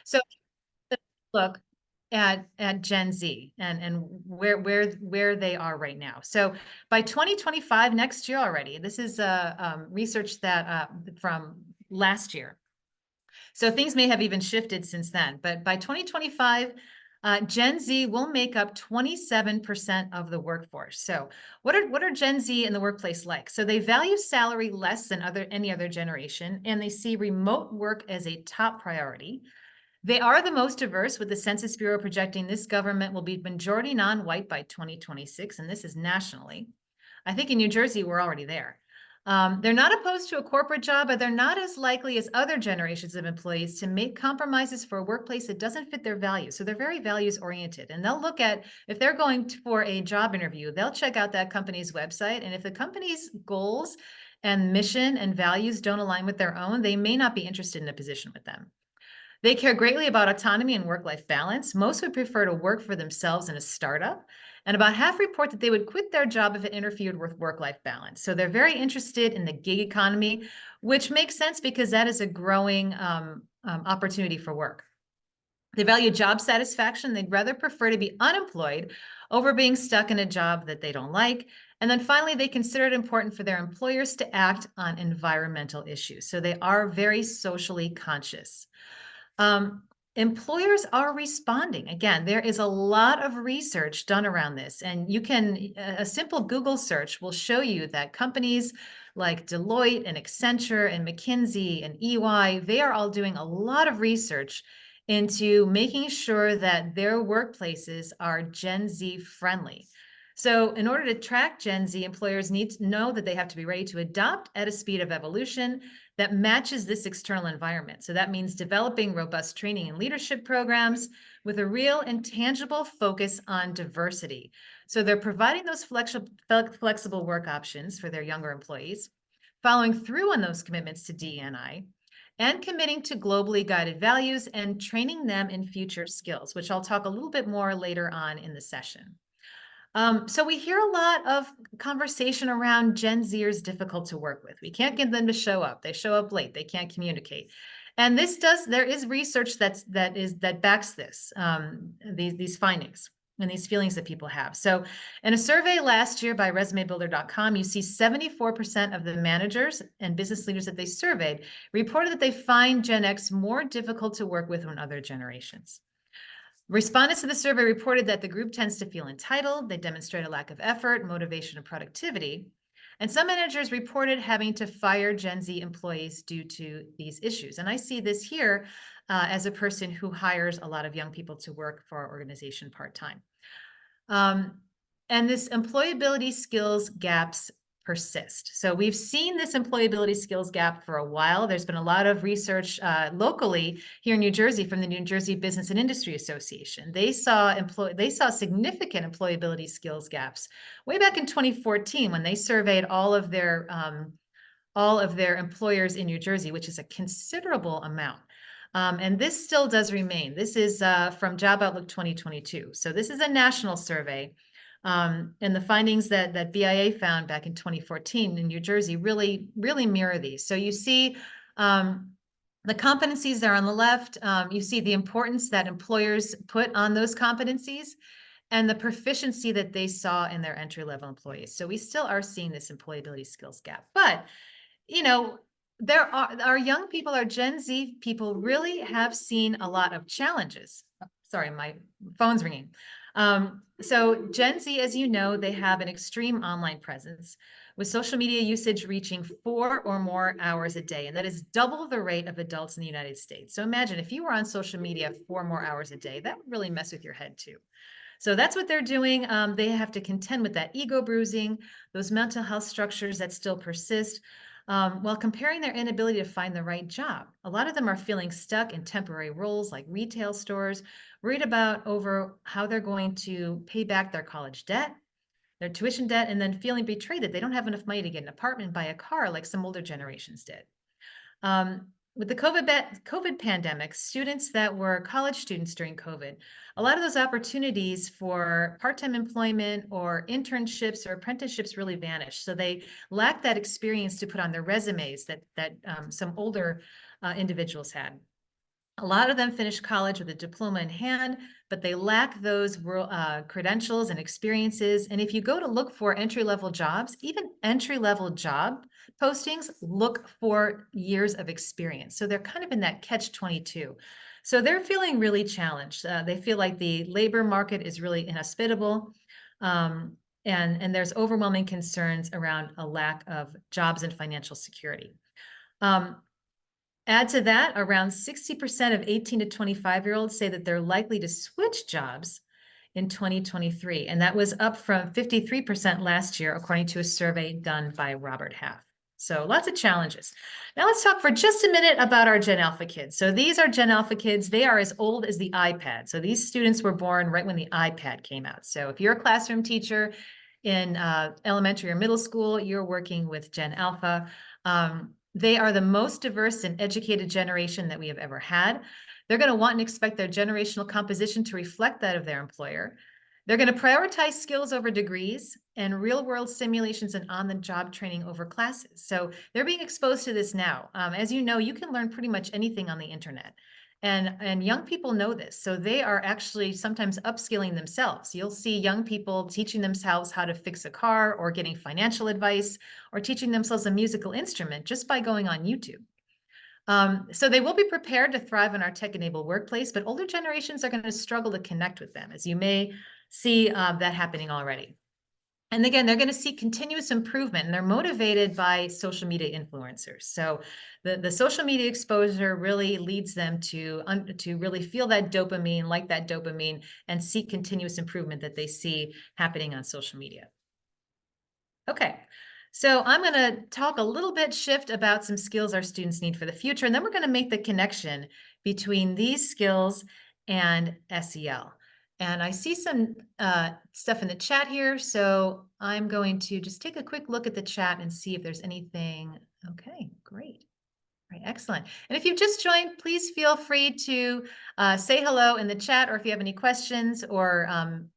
So look at Gen Z and where they are right now. So by 2025, next year already, this is research that from last year. So things may have even shifted since then, but by 2025, Gen Z will make up 27% of the workforce. So what are Gen Z in the workplace like? So they value salary less than any other generation, and they see remote work as a top priority. They are the most diverse, with the Census Bureau projecting this government will be majority non-white by 2026, and this is nationally. I think in New Jersey, we're already there. They're not opposed to a corporate job, but they're not as likely as other generations of employees to make compromises for a workplace that doesn't fit their values. So they're very values oriented, and they'll look at, if they're going for a job interview, they'll check out that company's website. And if the company's goals and mission and values don't align with their own, they may not be interested in a position with them. They care greatly about autonomy and work-life balance. Most would prefer to work for themselves in a startup, and about half report that they would quit their job if it interfered with work-life balance. So they're very interested in the gig economy, which makes sense because that is a growing opportunity for work. They value job satisfaction. They'd rather prefer to be unemployed over being stuck in a job that they don't like. And then finally, they consider it important for their employers to act on environmental issues. So they are very socially conscious. Employers are responding. Again, there is a lot of research done around this, and you can, a simple Google search will show you that companies like Deloitte and Accenture and McKinsey and EY, they are all doing a lot of research into making sure that their workplaces are Gen Z friendly. So in order to track Gen Z, employers need to know that they have to be ready to adopt at a speed of evolution that matches this external environment. So that means developing robust training and leadership programs with a real and tangible focus on diversity. So they're providing those flexible work options for their younger employees, following through on those commitments to DE&I, and committing to globally guided values and training them in future skills, which I'll talk a little bit more later on in the session. So we hear a lot of conversation around Gen Zers difficult to work with. We can't get them to show up. They show up late. They can't communicate. And there is research that backs this, these findings and these feelings that people have. So in a survey last year by resumebuilder.com, you see 74% of the managers and business leaders that they surveyed reported that they find Gen X more difficult to work with than other generations. Respondents to the survey reported that the group tends to feel entitled. They demonstrate a lack of effort, motivation, and productivity. And some managers reported having to fire Gen Z employees due to these issues. And I see this here as a person who hires a lot of young people to work for our organization part-time. And this employability skills gaps persist. So we've seen this employability skills gap for a while. There's been a lot of research locally here in New Jersey from the New Jersey Business and Industry Association. They saw significant employability skills gaps way back in 2014 when they surveyed all of their employers in New Jersey, which is a considerable amount. And this still does remain. This is from Job Outlook 2022. So this is a national survey. And the findings that BIA found back in 2014 in New Jersey really mirror these. So you see the competencies there on the left. You see the importance that employers put on those competencies and the proficiency that they saw in their entry-level employees. So we still are seeing this employability skills gap. But, you know, our young people, our Gen Z people really have seen a lot of challenges. Sorry, my phone's ringing. So Gen Z, as you know, they have an extreme online presence with social media usage reaching 4 or more hours a day. And that is double the rate of adults in the United States. So imagine if you were on social media 4 more hours a day, that would really mess with your head too. So that's what they're doing. They have to contend with that ego bruising, those mental health structures that still persist, while comparing their inability to find the right job. A lot of them are feeling stuck in temporary roles like retail stores, worried about over how they're going to pay back their college debt, their tuition debt, and then feeling betrayed that they don't have enough money to get an apartment, buy a car like some older generations did. With the COVID pandemic, students that were college students during COVID, a lot of those opportunities for part-time employment or internships or apprenticeships really vanished. So they lacked that experience to put on their resumes that some older individuals had. A lot of them finish college with a diploma in hand, but they lack those credentials and experiences. And if you go to look for entry-level jobs, even entry-level job postings look for years of experience. So they're kind of in that catch-22. So they're feeling really challenged. They feel like the labor market is really inhospitable. Um, and there's overwhelming concerns around a lack of jobs and financial security. Um, Add to that, around 60% of 18 to 25-year-olds say that they're likely to switch jobs in 2023, and that was up from 53% last year, according to a survey done by Robert Half. So lots of challenges. Now let's talk for just a minute about our Gen Alpha kids. So these are Gen Alpha kids. They are as old as the iPad. So these students were born right when the iPad came out. So if you're a classroom teacher in elementary or middle school, you're working with Gen Alpha. They are the most diverse and educated generation that we have ever had. They're going to want and expect their generational composition to reflect that of their employer. They're going to prioritize skills over degrees and real-world simulations and on-the-job training over classes. So they're being exposed to this now. As you know, you can learn pretty much anything on the internet. And young people know this. So they are actually sometimes upskilling themselves. You'll see young people teaching themselves how to fix a car or getting financial advice or teaching themselves a musical instrument just by going on YouTube. So they will be prepared to thrive in our tech-enabled workplace, but older generations are going to struggle to connect with them, as you may see that happening already. And again, they're going to see continuous improvement, and they're motivated by social media influencers. So the social media exposure really leads them to really feel that dopamine, like that dopamine, and seek continuous improvement that they see happening on social media. Okay, so I'm going to talk a little bit shift about some skills our students need for the future, and then we're going to make the connection between these skills and SEL. And I see some stuff in the chat here, so I'm going to just take a quick look at the chat and see if there's anything. Okay, great. Right, excellent. And if you've just joined, please feel free to say hello in the chat, or if you have any questions or an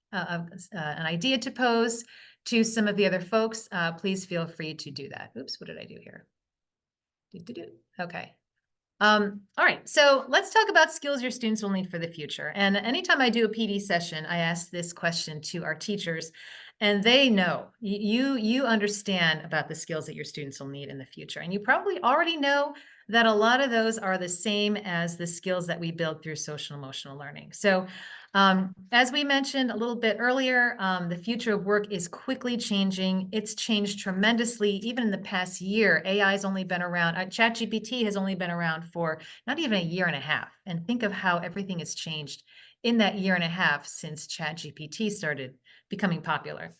idea to pose to some of the other folks, please feel free to do that. Oops, what did I do here? Okay. All right, so let's talk about skills your students will need for the future. And anytime I do a PD session, I ask this question to our teachers, and they know, you understand about the skills that your students will need in the future. And you probably already know that a lot of those are the same as the skills that we build through social emotional learning. So as we mentioned a little bit earlier, the future of work is quickly changing. It's changed tremendously, even in the past year. AI has only been around, ChatGPT has only been around for not even a year and a half. And think of how everything has changed in that year and a half since ChatGPT started becoming popular.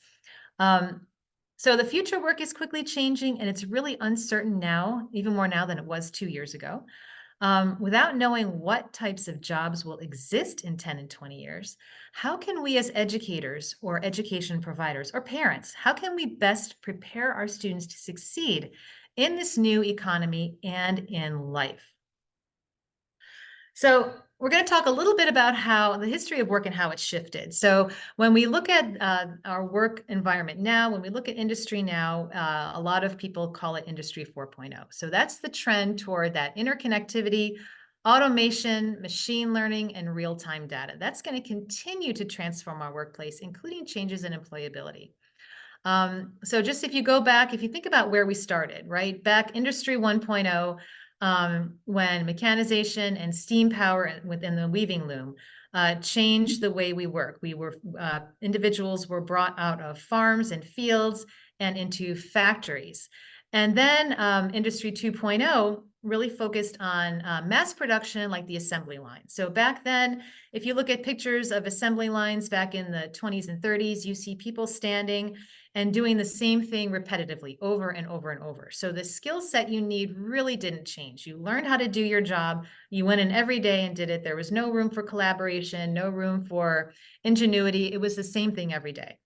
So the future of work is quickly changing, and it's really uncertain now, even more now than it was 2 years ago. Without knowing what types of jobs will exist in 10 and 20 years, how can we as educators or education providers or parents, how can we best prepare our students to succeed in this new economy and in life? So we're going to talk a little bit about how the history of work and how it's shifted. So when we look at our work environment now, when we look at industry now, a lot of people call it Industry 4.0. So that's the trend toward that interconnectivity, automation, machine learning, and real-time data. That's going to continue to transform our workplace, including changes in employability. So just if you go back, if you think about where we started, right? Back Industry 1.0, when mechanization and steam power within the weaving loom changed the way we work. Individuals were brought out of farms and fields and into factories. And then Industry 2.0 really focused on mass production, like the assembly line. So back then, if you look at pictures of assembly lines back in the 20s and 30s, you see people standing and doing the same thing repetitively over and over and over. So the skill set you need really didn't change. You learned how to do your job. You went in every day and did it. There was no room for collaboration, no room for ingenuity. It was the same thing every day.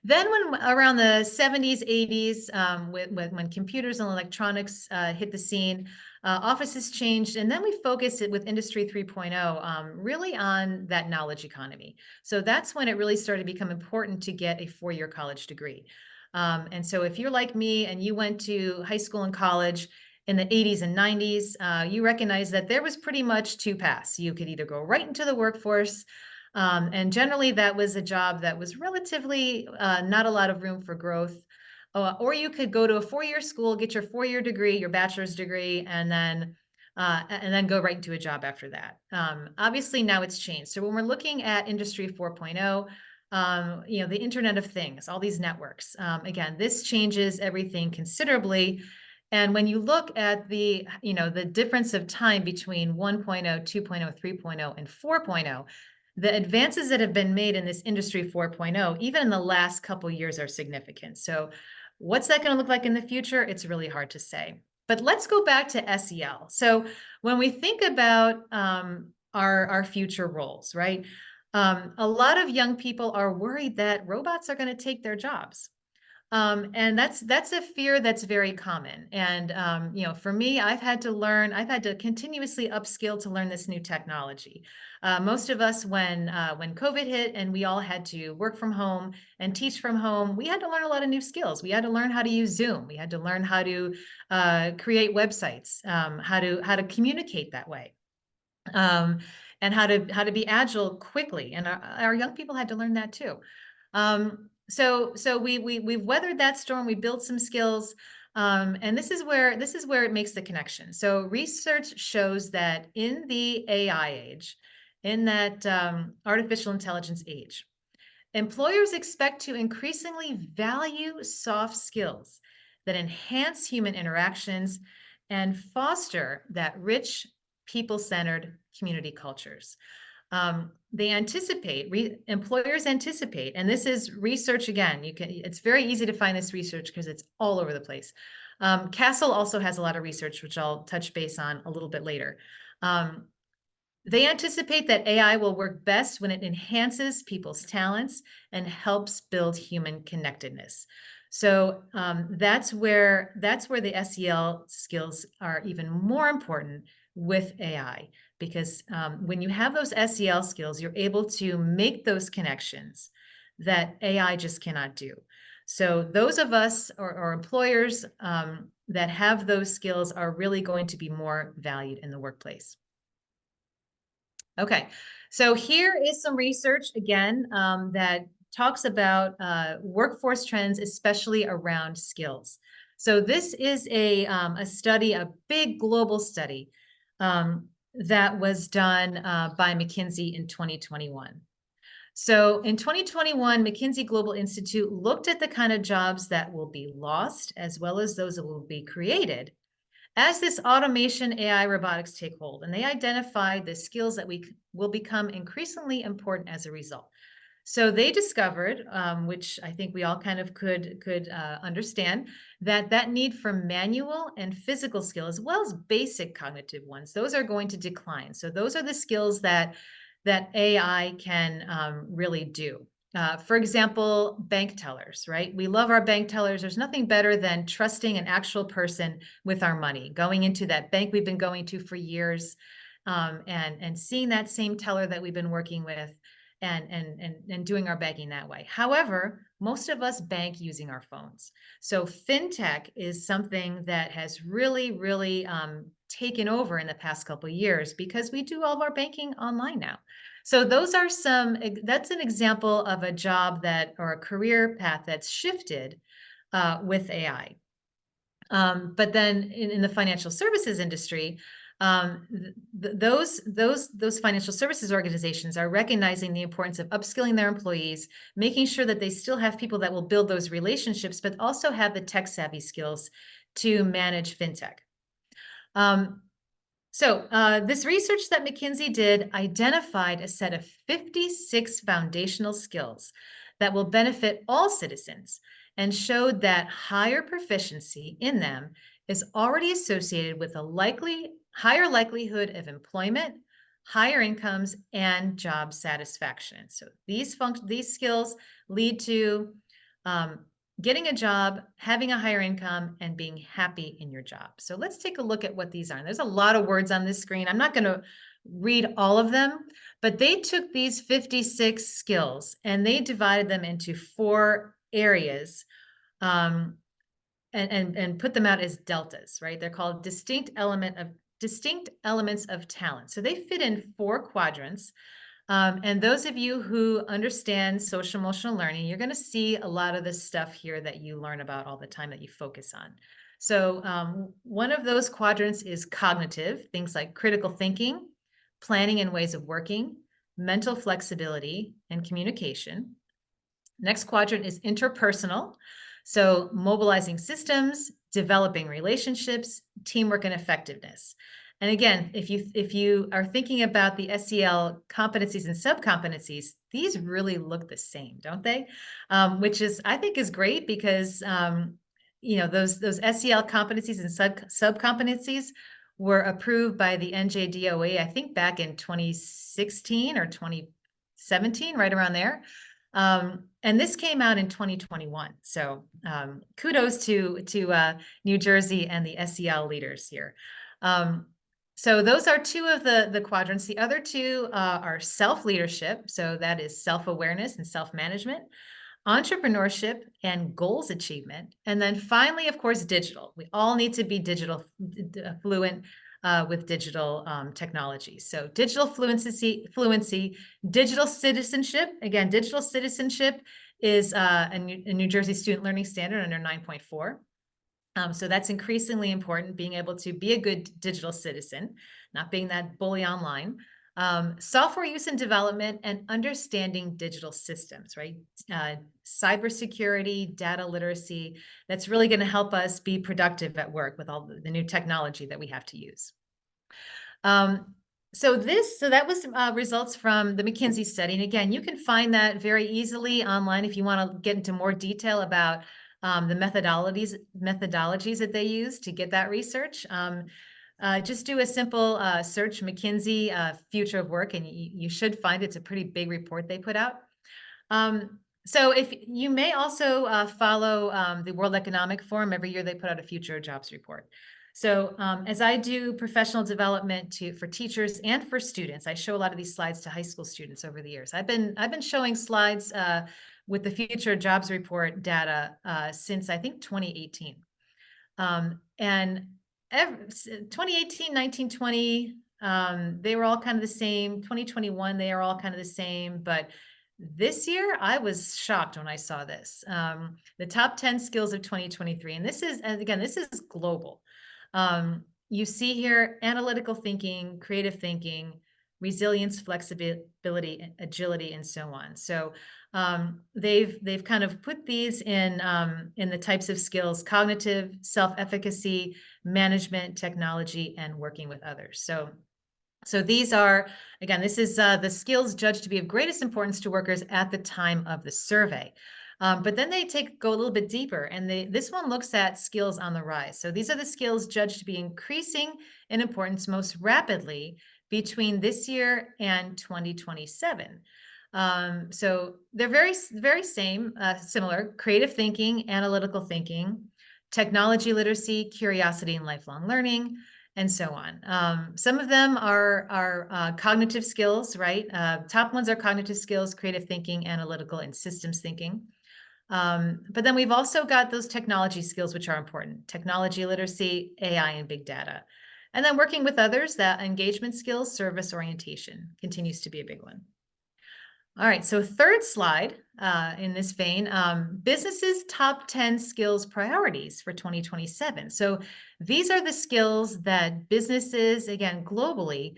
Then when around the 70s, 80s, when computers and electronics hit the scene, offices changed, and then we focused it with Industry 3.0 really on that knowledge economy. So that's when it really started to become important to get a four-year college degree. And so if you're like me and you went to high school and college, in the 80s and 90s, you recognize that there was pretty much two paths. You could either go right into the workforce, and generally that was a job that was relatively not a lot of room for growth. Or you could go to a 4-year school, get your 4-year degree, your bachelor's degree, and then go right into a job after that. Obviously, now it's changed. So when we're looking at Industry 4.0, the Internet of Things, all these networks, again, this changes everything considerably. And when you look at the difference of time between 1.0, 2.0, 3.0, and 4.0, the advances that have been made in this Industry 4.0, even in the last couple years, are significant. So what's that going to look like in the future? It's really hard to say. But let's go back to SEL. So when we think about our future roles, right? A lot of young people are worried that robots are going to take their jobs. And that's a fear that's very common. And for me, I've had to continuously upskill to learn this new technology. Most of us, when COVID hit and we all had to work from home and teach from home, we had to learn a lot of new skills. We had to learn how to use Zoom. We had to learn how to create websites, how to communicate that way. um, and how to be agile quickly. And our young people had to learn that too. So we've weathered that storm. We built some skills, and this is where it makes the connection. So research shows that in the AI age, in that artificial intelligence age, employers expect to increasingly value soft skills that enhance human interactions and foster that rich, people-centered community cultures. Employers anticipate, and this is research again. It's very easy to find this research because it's all over the place. Castle also has a lot of research, which I'll touch base on a little bit later. They anticipate that AI will work best when it enhances people's talents and helps build human connectedness. So that's where the SEL skills are even more important with AI, because when you have those SEL skills, you're able to make those connections that AI just cannot do. So those of us or employers that have those skills are really going to be more valued in the workplace. Okay, so here is some research again that talks about workforce trends, especially around skills. So this is a study, a big global study that was done by McKinsey in 2021. So in 2021, McKinsey Global Institute looked at the kind of jobs that will be lost as well as those that will be created as this automation, AI, robotics take hold. And they identified the skills that will become increasingly important as a result. So they discovered, which I think we all kind of could understand, that need for manual and physical skills, as well as basic cognitive ones, those are going to decline. So those are the skills that AI can really do. For example, bank tellers, right? We love our bank tellers. There's nothing better than trusting an actual person with our money, going into that bank we've been going to for years, and seeing that same teller that we've been working with, and doing our banking that way. However, most of us bank using our phones. So fintech is something that has really taken over in the past couple of years because we do all of our banking online now. So that's an example of a job or a career path that's shifted with AI. But then in the financial services industry, those financial services organizations are recognizing the importance of upskilling their employees, making sure that they still have people that will build those relationships, but also have the tech savvy skills to manage fintech. So this research that McKinsey did identified a set of 56 foundational skills that will benefit all citizens and showed that higher proficiency in them is already associated with a higher likelihood of employment, higher incomes, and job satisfaction. So these skills lead to getting a job, having a higher income, and being happy in your job. So let's take a look at what these are. And there's a lot of words on this screen. I'm not going to read all of them, but they took these 56 skills and they divided them into 4 areas. and put them out as deltas, right? They're called distinct elements of talent. So they fit in 4 quadrants. And those of you who understand social emotional learning, you're going to see a lot of the stuff here that you learn about all the time that you focus on. So one of those quadrants is cognitive, things like critical thinking, planning and ways of working, mental flexibility, and communication. Next quadrant is interpersonal. So mobilizing systems, developing relationships, teamwork, and effectiveness. And again, if you are thinking about the SEL competencies and subcompetencies, these really look the same, don't they? Which is, I think, is great because those SEL competencies and subcompetencies were approved by the NJDOA, I think back in 2016 or 2017, right around there. And this came out in 2021. So kudos to New Jersey and the SEL leaders here. So those are 2 of the quadrants. The other 2 are self-leadership. So that is self-awareness and self-management, entrepreneurship, and goals achievement. And then finally, of course, digital. We all need to be digital fluent with digital technology. So digital fluency, digital citizenship. Again, digital citizenship is a New Jersey student learning standard under 9.4. So that's increasingly important, being able to be a good digital citizen, not being that bully online. Software use and development, and understanding digital systems, right? Cybersecurity, data literacy, that's really going to help us be productive at work with all the new technology that we have to use. So that was results from the McKinsey study. And again, you can find that very easily online if you want to get into more detail about the methodologies that they use to get that research. Just do a simple search, McKinsey Future of Work, and you should find it's a pretty big report they put out. So if you may also follow the World Economic Forum, every year they put out a future jobs report. So as I do professional development for teachers and for students, I show a lot of these slides to high school students over the years. I've been showing slides with the future jobs report data since I think 2018. And 2018, 19, 20, they were all kind of the same. 2021, they are all kind of the same. But this year, I was shocked when I saw this. The top 10 skills of 2023. And this is global. You see here analytical thinking, creative thinking, resilience, flexibility, agility, and so on. So they've kind of put these in the types of skills: cognitive, self-efficacy, management, technology, and working with others. So these are, again, this is the skills judged to be of greatest importance to workers at the time of the survey. But then they go a little bit deeper, and this one looks at skills on the rise. So these are the skills judged to be increasing in importance most rapidly between this year and 2027. So they're very, very similar: creative thinking, analytical thinking, technology literacy, curiosity, and lifelong learning, and so on. Some of them are cognitive skills, right? Top ones are cognitive skills, creative thinking, analytical, and systems thinking. But then we've also got those technology skills, which are important: technology literacy, AI, and big data. And then working with others, that engagement skills, service orientation continues to be a big one. All right, so third slide in this vein, businesses' top 10 skills priorities for 2027. So these are the skills that businesses, again, globally,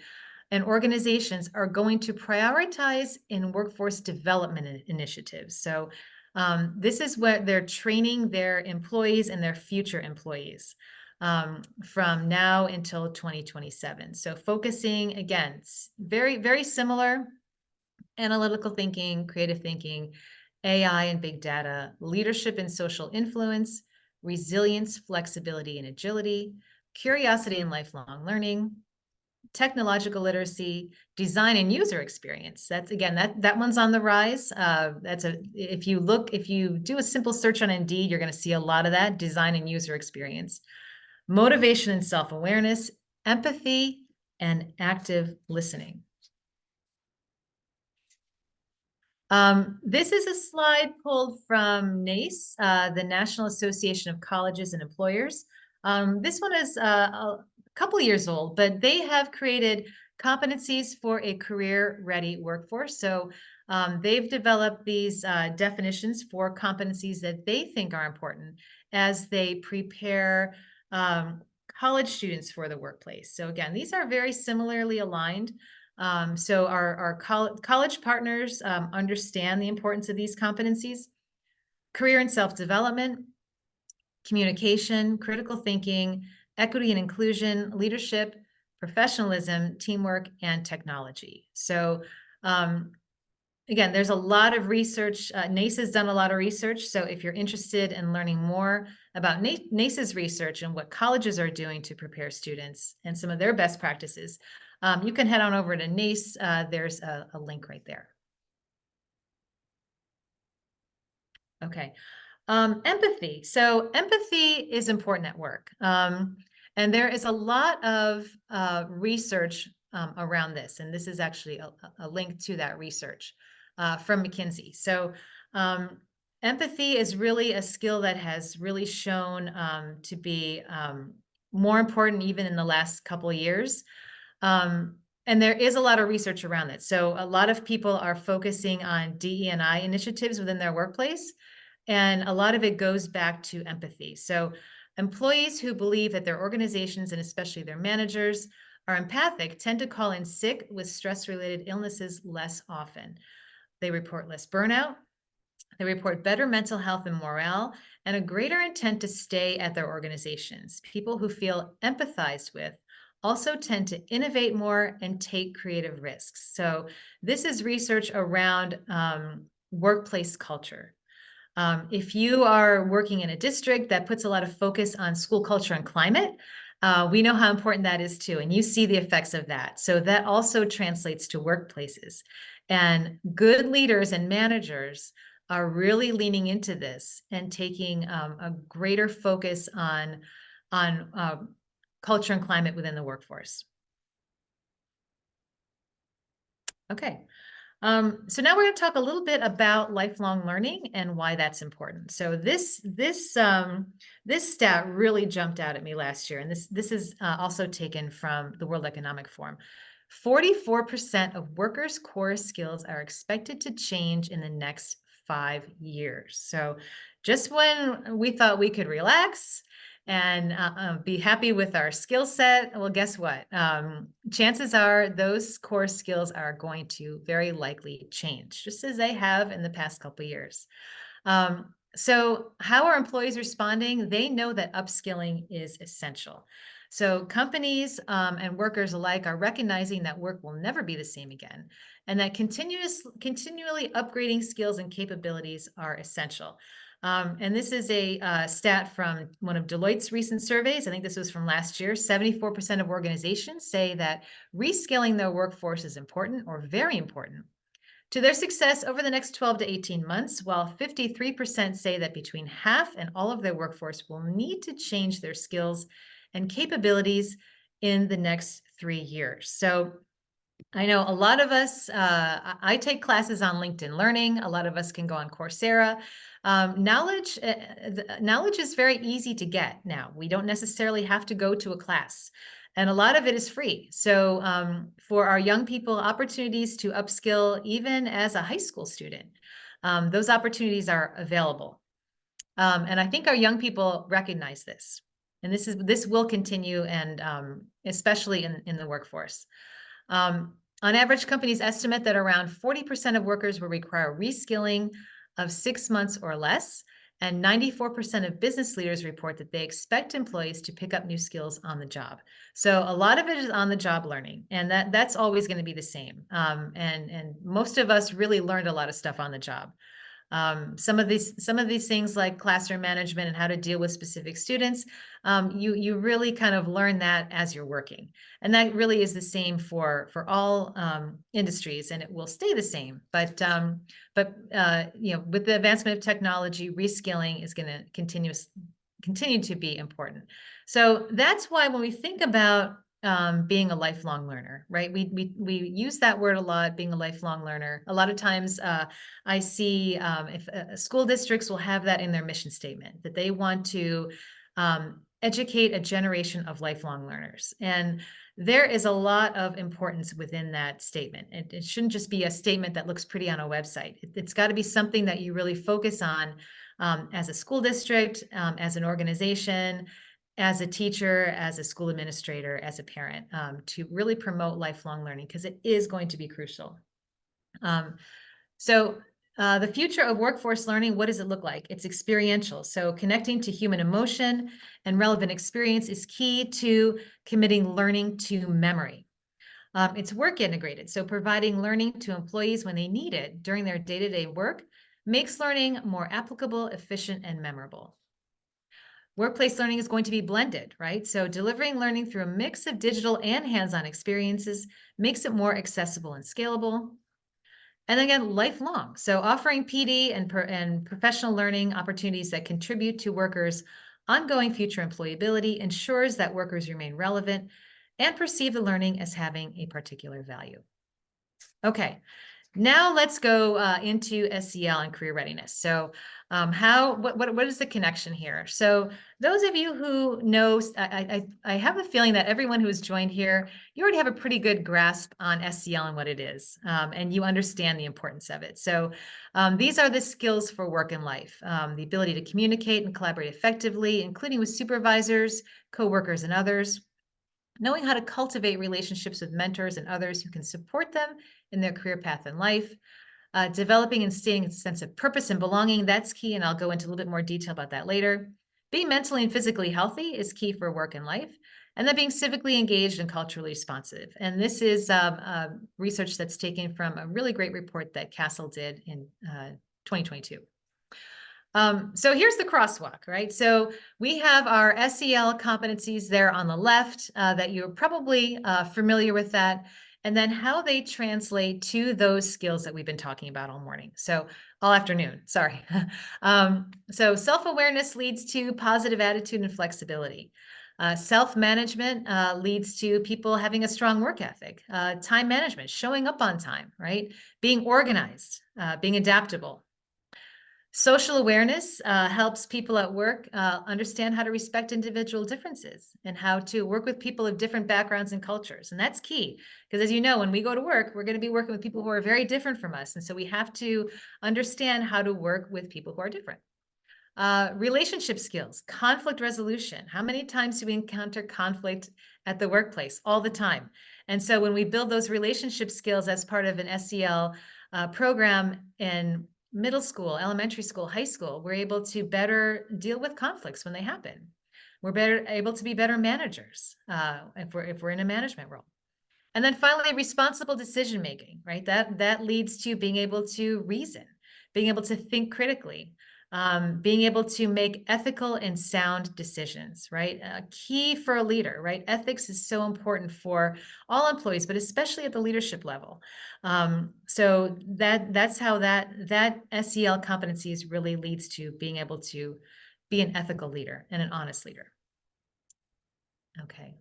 and organizations are going to prioritize in workforce development initiatives. So this is what they're training their employees and their future employees from now until 2027. So focusing, again, very, very similar: analytical thinking, creative thinking, AI and big data, leadership and social influence, resilience, flexibility and agility, curiosity and lifelong learning, technological literacy, design and user experience. That's, again, that one's on the rise. If you do a simple search on Indeed, you're going to see a lot of that: design and user experience, motivation and self-awareness, empathy, and active listening. This is a slide pulled from NACE, the National Association of Colleges and Employers. This one is a couple years old, but they have created competencies for a career-ready workforce. So they've developed these definitions for competencies that they think are important as they prepare college students for the workplace. So again, these are very similarly aligned. So our college partners understand the importance of these competencies: career and self-development, communication, critical thinking, equity and inclusion, leadership, professionalism, teamwork, and technology. So again, there's a lot of research. NACE has done a lot of research. So if you're interested in learning more about NACE's research and what colleges are doing to prepare students and some of their best practices, you can head on over to NACE. There's a link right there. Okay. Empathy. So empathy is important at work. And there is a lot of research around this. And this is actually a link to that research from McKinsey. So empathy is really a skill that has really shown to be more important even in the last couple of years. And there is a lot of research around it. So a lot of people are focusing on DE&I initiatives within their workplace. And a lot of it goes back to empathy. So employees who believe that their organizations and especially their managers are empathic tend to call in sick with stress-related illnesses less often. They report less burnout. They report better mental health and morale, and a greater intent to stay at their organizations. People who feel empathized with also tend to innovate more and take creative risks. So this is research around workplace culture. If you are working in a district that puts a lot of focus on school culture and climate, we know how important that is too, and you see the effects of that. So that also translates to workplaces. And good leaders and managers are really leaning into this and taking a greater focus on culture and climate within the workforce. Okay. So now we're going to talk a little bit about lifelong learning and why that's important. So this stat really jumped out at me last year, and this is also taken from the World Economic Forum. 44% of workers' core skills are expected to change in the next 5 years. So just when we thought we could relax and be happy with our skill set, well, guess what? Chances are those core skills are going to very likely change, just as they have in the past couple of years. So how are employees responding? They know that upskilling is essential. So companies and workers alike are recognizing that work will never be the same again, and that continually upgrading skills and capabilities are essential. And this is a stat from one of Deloitte's recent surveys. I think this was from last year. 74% of organizations say that reskilling their workforce is important or very important to their success over the next 12 to 18 months, while 53% say that between half and all of their workforce will need to change their skills and capabilities in the next 3 years. So I know a lot of us, I take classes on LinkedIn Learning. A lot of us can go on Coursera. Knowledge is very easy to get now. We don't necessarily have to go to a class. And a lot of it is free. So for our young people, opportunities to upskill even as a high school student, those opportunities are available. And I think our young people recognize this. And this will continue, and especially in the workforce. On average, companies estimate that around 40% of workers will require reskilling of 6 months or less, and 94% of business leaders report that they expect employees to pick up new skills on the job. So a lot of it is on the job learning, and that's always going to be the same. And most of us really learned a lot of stuff on the job. Some of these things like classroom management and how to deal with specific students, you really kind of learn that as you're working, and that really is the same for all industries, and it will stay the same. But you know, with the advancement of technology, reskilling is going to continue to be important. So that's why when we think about being a lifelong learner, right? We use that word a lot, being a lifelong learner. A lot of times, I see if school districts will have that in their mission statement, that they want to educate a generation of lifelong learners. And there is a lot of importance within that statement. It shouldn't just be a statement that looks pretty on a website. It's got to be something that you really focus on as a school district, as an organization, as a teacher, as a school administrator, as a parent, to really promote lifelong learning, because it is going to be crucial. So the future of workforce learning, what does it look like? It's experiential. So connecting to human emotion and relevant experience is key to committing learning to memory. It's work integrated. So providing learning to employees when they need it during their day-to-day work makes learning more applicable, efficient, and memorable. Workplace learning is going to be blended, right? So delivering learning through a mix of digital and hands-on experiences makes it more accessible and scalable. And again, lifelong. So offering PD and professional learning opportunities that contribute to workers' ongoing future employability ensures that workers remain relevant and perceive the learning as having a particular value. Okay, now let's go into SEL and career readiness. So what is the connection here? So those of you who know, I have a feeling that everyone who has joined here, you already have a pretty good grasp on SEL and what it is, and you understand the importance of it. So these are the skills for work and life, the ability to communicate and collaborate effectively, including with supervisors, coworkers, and others. Knowing how to cultivate relationships with mentors and others who can support them in their career path in life, developing and staying a sense of purpose and belonging, that's key, and I'll go into a little bit more detail about that later. Being mentally and physically healthy is key for work and life, and then being civically engaged and culturally responsive. And this is research that's taken from a really great report that Castle did in 2022. So here's the crosswalk, right? So we have our SEL competencies there on the left that you're probably familiar with that, and then how they translate to those skills that we've been talking about all morning. So all afternoon, sorry. So self-awareness leads to positive attitude and flexibility. Self-management leads to people having a strong work ethic. Time management, showing up on time, right? Being organized, being adaptable. Social awareness helps people at work understand how to respect individual differences and how to work with people of different backgrounds and cultures. And that's key, because as you know, when we go to work, we're going to be working with people who are very different from us. And so we have to understand how to work with people who are different. Relationship skills, conflict resolution. How many times do we encounter conflict at the workplace? All the time. And so when we build those relationship skills as part of an SEL program in middle school, elementary school, high school, we're able to better deal with conflicts when they happen. We're able to be better managers if we're in a management role. And then finally, responsible decision making, right? That leads to being able to reason, being able to think critically, being able to make ethical and sound decisions, right? Key for a leader, right? Ethics is so important for all employees, but especially at the leadership level. So that's how that SEL competencies really leads to being able to be an ethical leader and an honest leader. Okay.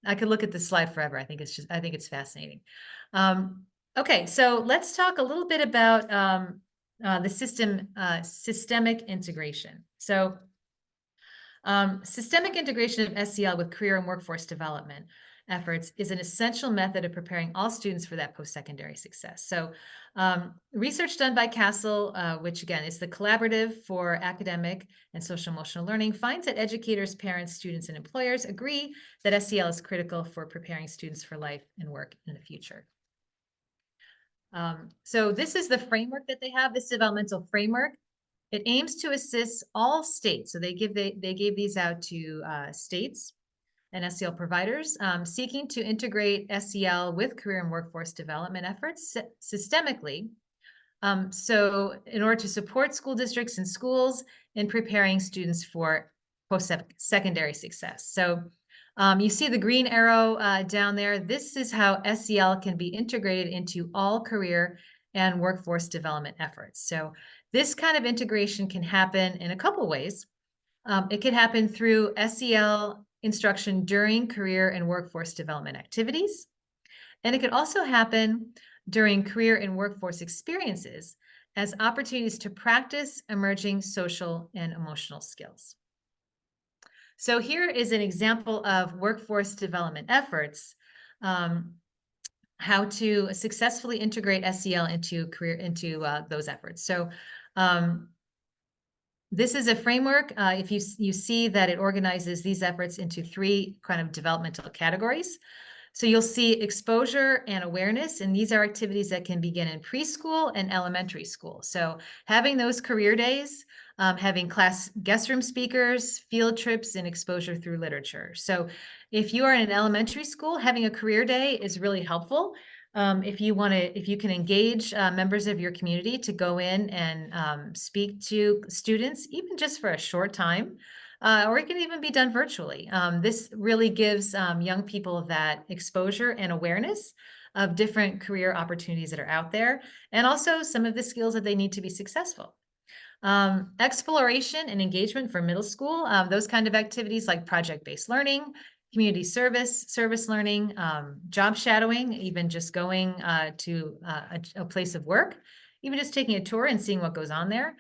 I could look at this slide forever. I think it's fascinating. Okay, so let's talk a little bit about the systemic integration. So systemic integration of SEL with career and workforce development efforts is an essential method of preparing all students for that post-secondary success. So research done by Castle, which again is the Collaborative for Academic and Social Emotional Learning, finds that educators, parents, students, and employers agree that SEL is critical for preparing students for life and work in the future. So this is the framework that they have, this developmental framework. It aims to assist all states. So they gave these out to states and SEL providers seeking to integrate SEL with career and workforce development efforts systemically. So in order to support school districts and schools in preparing students for post-secondary success. So you see the green arrow down there. This is how SEL can be integrated into all career and workforce development efforts. So this kind of integration can happen in a couple ways. It could happen through SEL instruction during career and workforce development activities. And it could also happen during career and workforce experiences as opportunities to practice emerging social and emotional skills. So here is an example of workforce development efforts, how to successfully integrate SEL into those efforts. So this is a framework. If you see that it organizes these efforts into 3 kind of developmental categories. So you'll see exposure and awareness, and these are activities that can begin in preschool and elementary school. So having those career days, having class guest room speakers, field trips, and exposure through literature. So if you are in an elementary school, having a career day is really helpful. If you can engage members of your community to go in and speak to students, even just for a short time, or it can even be done virtually. This really gives young people that exposure and awareness of different career opportunities that are out there, and also some of the skills that they need to be successful. Exploration and engagement for middle school, those kind of activities like project-based learning, community service learning, job shadowing, even just going to a place of work, even just taking a tour and seeing what goes on there,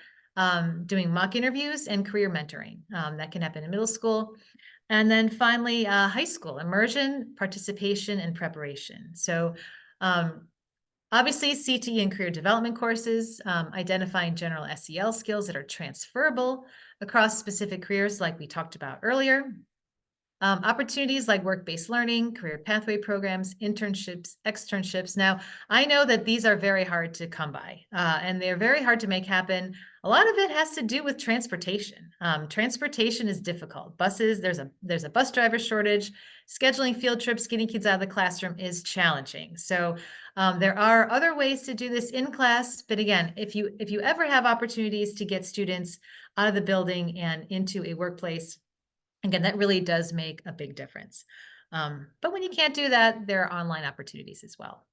doing mock interviews and career mentoring. That can happen in middle school. And then finally, high school, immersion, participation, and preparation. So obviously, CTE and career development courses, identifying general SEL skills that are transferable across specific careers like we talked about earlier. Opportunities like work-based learning, career pathway programs, internships, externships. Now, I know that these are very hard to come by, and they're very hard to make happen. A lot of it has to do with transportation. Transportation is difficult. Buses, there's a bus driver shortage. Scheduling field trips, getting kids out of the classroom is challenging. So there are other ways to do this in class, but again, if you ever have opportunities to get students out of the building and into a workplace, again, that really does make a big difference. But when you can't do that, there are online opportunities as well.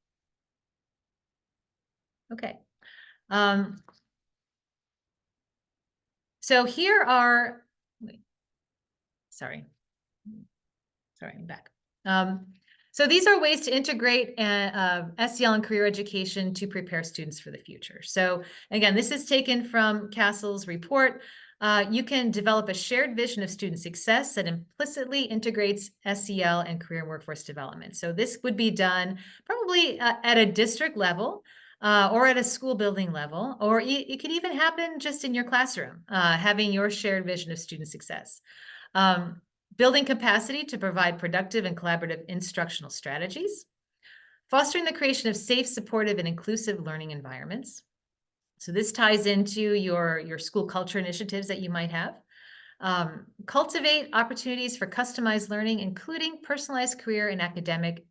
Okay. So here are, sorry, I'm back. So these are ways to integrate SEL and career education to prepare students for the future. So again, this is taken from Castle's report. You can develop a shared vision of student success that implicitly integrates SEL and career and workforce development. So this would be done probably at a district level or at a school building level, or it could even happen just in your classroom, having your shared vision of student success. Building capacity to provide productive and collaborative instructional strategies. Fostering the creation of safe, supportive, and inclusive learning environments. So this ties into your school culture initiatives that you might have. Cultivate opportunities for customized learning, including personalized career and academic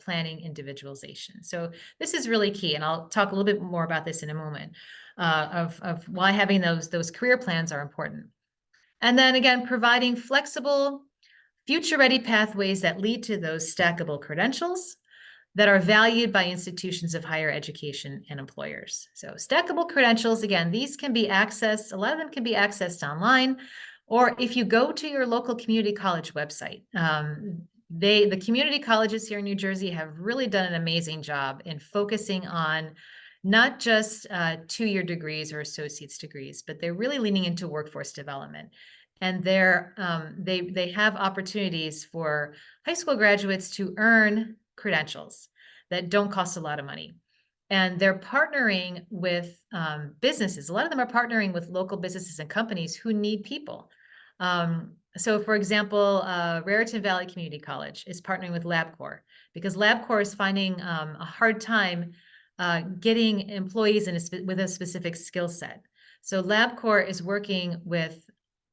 planning individualization. So this is really key, and I'll talk a little bit more about this in a moment, of why having those career plans are important. And then again, providing flexible, future-ready pathways that lead to those stackable credentials that are valued by institutions of higher education and employers. So stackable credentials, again, these can be accessed, a lot of them can be accessed online, or if you go to your local community college website. The community colleges here in New Jersey have really done an amazing job in focusing on not just 2-year degrees or associate's degrees, but they're really leaning into workforce development. And they have opportunities for high school graduates to earn credentials that don't cost a lot of money. And they're partnering with businesses. A lot of them are partnering with local businesses and companies who need people. So for example, Raritan Valley Community College is partnering with LabCorp because LabCorp is finding a hard time getting employees with a specific skill set. So LabCorp is working with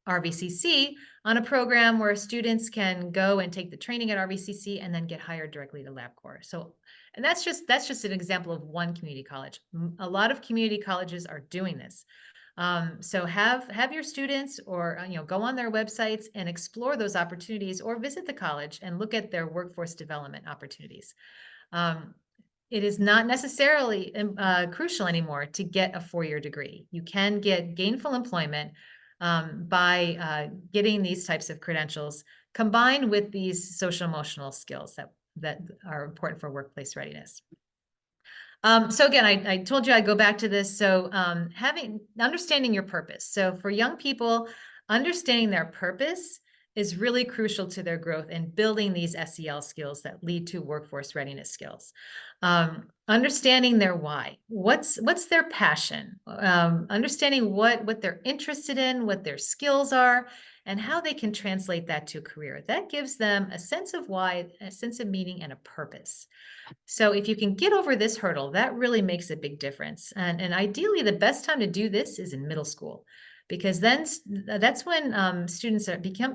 RVCC on a program where students can go and take the training at RVCC and then get hired directly to LabCorp. So, and that's just an example of one community college. A lot of community colleges are doing this. So have your students or go on their websites and explore those opportunities, or visit the college and look at their workforce development opportunities. It is not necessarily crucial anymore to get a 4-year degree. You can get gainful employment by getting these types of credentials combined with these social emotional skills that are important for workplace readiness. So again, I told you I'd go back to this. So understanding your purpose. So for young people, understanding their purpose is really crucial to their growth and building these SEL skills that lead to workforce readiness skills. Understanding their why. What's their passion? Understanding what they're interested in, what their skills are, and how they can translate that to a career. That gives them a sense of why, a sense of meaning, and a purpose. So if you can get over this hurdle, that really makes a big difference. And ideally, the best time to do this is in middle school, because then that's when students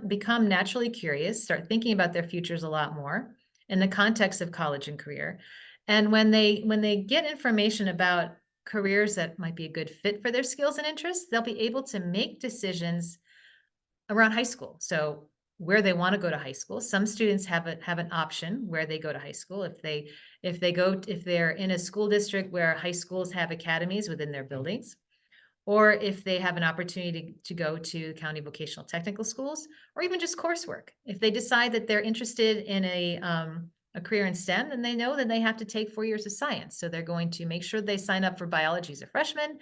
become naturally curious, start thinking about their futures a lot more in the context of college and career. And when they get information about careers that might be a good fit for their skills and interests, they'll be able to make decisions around high school. So where they want to go to high school. Some students have an option where they go to high school. If they're in a school district where high schools have academies within their buildings, or if they have an opportunity to go to county vocational technical schools, or even just coursework. If they decide that they're interested in a career in STEM, then they know that they have to take 4 years of science. So they're going to make sure they sign up for biology as a freshman,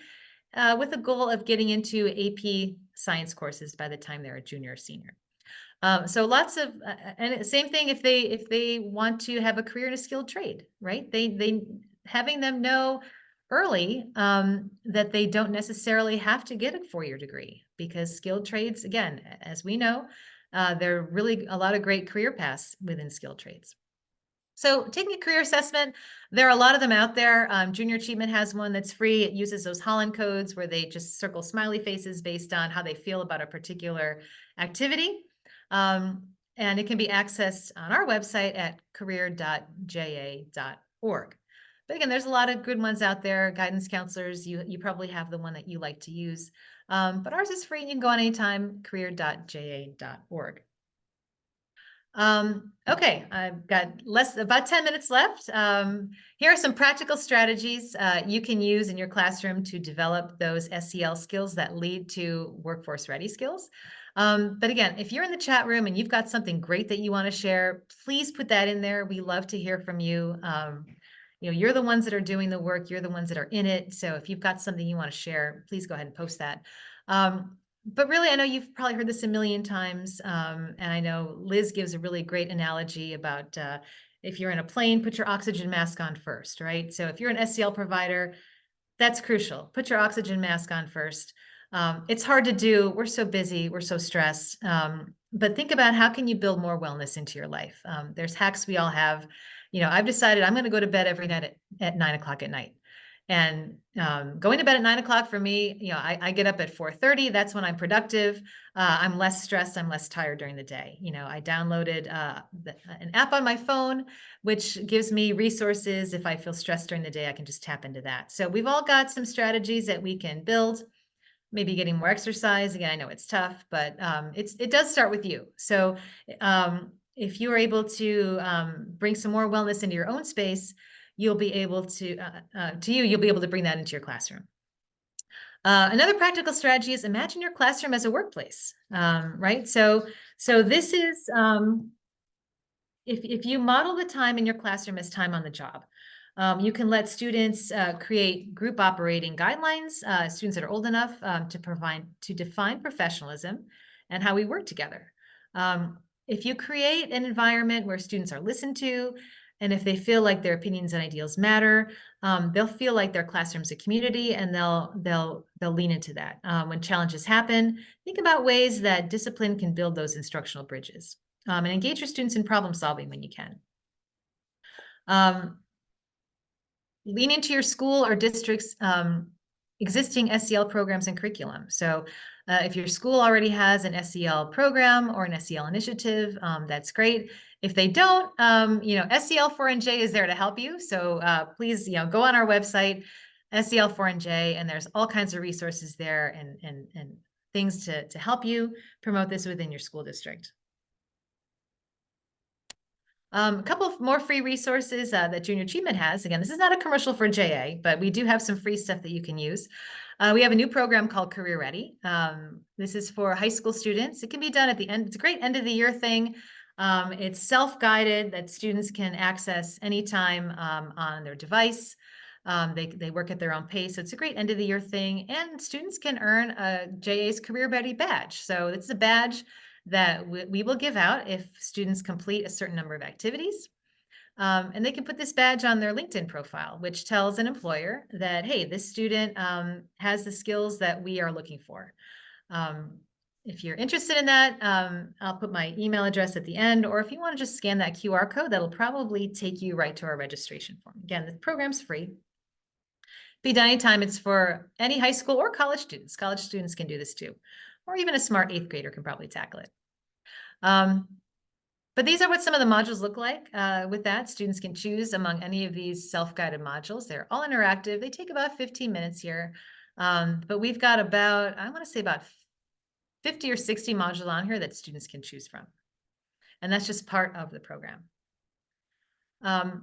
with a goal of getting into AP science courses by the time they're a junior or senior. So lots of, and same thing if they want to have a career in a skilled trade, right? They having them know early that they don't necessarily have to get a 4-year degree, because skilled trades, again, as we know, there are really a lot of great career paths within skilled trades. So taking a career assessment, there are a lot of them out there. Junior Achievement has one that's free. It uses those Holland codes where they just circle smiley faces based on how they feel about a particular activity. And it can be accessed on our website at career.ja.org. But again, there's a lot of good ones out there. Guidance counselors, you probably have the one that you like to use. But ours is free. You can go on anytime, career.ja.org. Okay, I've got about 10 minutes left. Here are some practical strategies you can use in your classroom to develop those SEL skills that lead to workforce ready skills. But again, if you're in the chat room and you've got something great that you want to share, please put that in there. We love to hear from you. You're the ones that are doing the work. You're the ones that are in it. So if you've got something you want to share, please go ahead and post that. But really, I know you've probably heard this a million times. And I know Liz gives a really great analogy about if you're in a plane, put your oxygen mask on first, right? So if you're an SEL provider, that's crucial. Put your oxygen mask on first. It's hard to do. We're so busy. We're so stressed. But think about how can you build more wellness into your life? There's hacks we all have. I've decided I'm going to go to bed every night at 9 o'clock at night. And going to bed at 9 o'clock for me, I get up at 4:30. That's when I'm productive. I'm less stressed. I'm less tired during the day. I downloaded an app on my phone, which gives me resources. If I feel stressed during the day, I can just tap into that. So we've all got some strategies that we can build. Maybe getting more exercise. Again, I know it's tough, but it does start with you. So if you are able to bring some more wellness into your own space, you'll be able to you'll be able to bring that into your classroom. Another practical strategy is imagine your classroom as a workplace, right? So this is if you model the time in your classroom as time on the job. You can let students create group operating guidelines, students that are old enough to define professionalism and how we work together. If you create an environment where students are listened to, and if they feel like their opinions and ideals matter, they'll feel like their classroom's a community, and they'll lean into that. When challenges happen, think about ways that discipline can build those instructional bridges, and engage your students in problem solving when you can. Lean into your school or district's existing SEL programs and curriculum. So if your school already has an SEL program or an SEL initiative, that's great. If they don't, SEL4NJ is there to help you. So please, go on our website, SEL4NJ, and there's all kinds of resources there and things to help you promote this within your school district. A couple of more free resources that Junior Achievement has. Again, this is not a commercial for JA, but we do have some free stuff that you can use. We have a new program called Career Ready. This is for high school students. It can be done at the end. It's a great end of the year thing. It's self-guided that students can access anytime on their device. They work at their own pace. So it's a great end of the year thing. And students can earn a JA's Career Ready badge. So it's a badge that we will give out if students complete a certain number of activities. And they can put this badge on their LinkedIn profile, which tells an employer that, hey, this student has the skills that we are looking for. If you're interested in that, I'll put my email address at the end, or if you want to just scan that QR code, that'll probably take you right to our registration form. Again, the program's free. Be done anytime. It's for any high school or college students. College students can do this too, or even a smart 8th grader can probably tackle it. But these are what some of the modules look like. With that, students can choose among any of these self-guided modules. They're all interactive. They take about 15 minutes here. But we've got about, I want to say about 50 or 60 modules on here that students can choose from. And that's just part of the program. All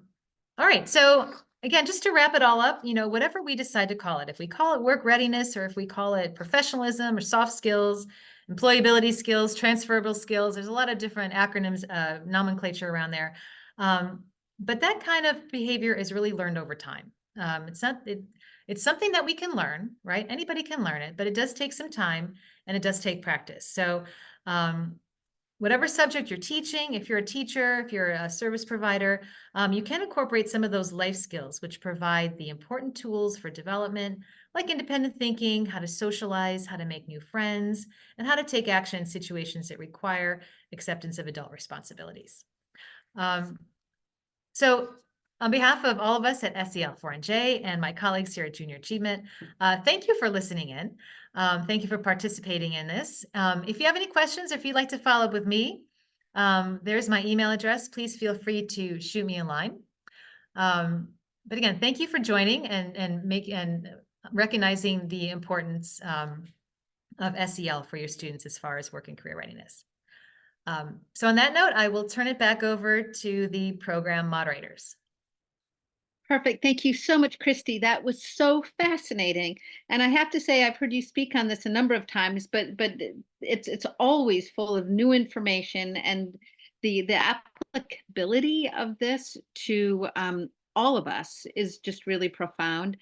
right, so again, just to wrap it all up, whatever we decide to call it, if we call it work readiness, or if we call it professionalism or soft skills, employability skills, transferable skills, there's a lot of different acronyms, nomenclature around there. But that kind of behavior is really learned over time. It's something that we can learn, right? Anybody can learn it, but it does take some time and it does take practice. So whatever subject you're teaching, if you're a teacher, if you're a service provider, you can incorporate some of those life skills, which provide the important tools for development, like independent thinking, how to socialize, how to make new friends, and how to take action in situations that require acceptance of adult responsibilities. So on behalf of all of us at SEL4NJ and my colleagues here at Junior Achievement, thank you for listening in. Thank you for participating in this. If you have any questions, or if you'd like to follow up with me, there's my email address. Please feel free to shoot me a line. But again, thank you for joining and recognizing the importance of SEL for your students as far as work and career readiness. So on that note, I will turn it back over to the program moderators. Perfect. Thank you so much, Christy. That was so fascinating. And I have to say, I've heard you speak on this a number of times, but it's always full of new information, and the applicability of this to all of us is just really profound.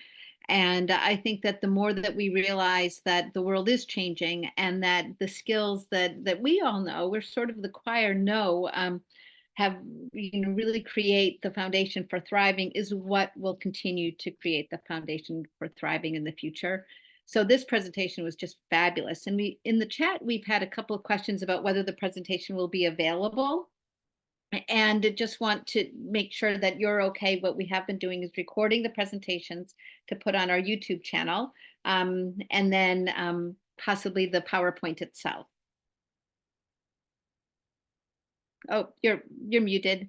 And I think that the more that we realize that the world is changing, and that the skills that we all know, we're sort of the choir, know, have really create the foundation for thriving, is what will continue to create the foundation for thriving in the future. So this presentation was just fabulous. And in the chat, we've had a couple of questions about whether the presentation will be available. And I just want to make sure that you're okay. What we have been doing is recording the presentations to put on our YouTube channel, and then possibly the PowerPoint itself. Oh, you're muted.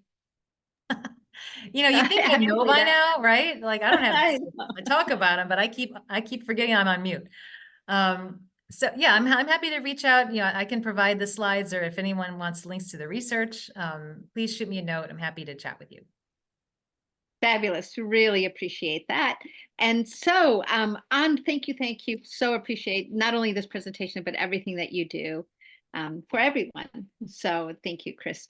You think I know by now, right? Like I don't have, I I talk about them, but I keep forgetting I'm on mute. So yeah, I'm happy to reach out. I can provide the slides, or if anyone wants links to the research, please shoot me a note. I'm happy to chat with you. Fabulous. Really appreciate that. And so thank you. So appreciate not only this presentation, but everything that you do for everyone. So thank you, Christy.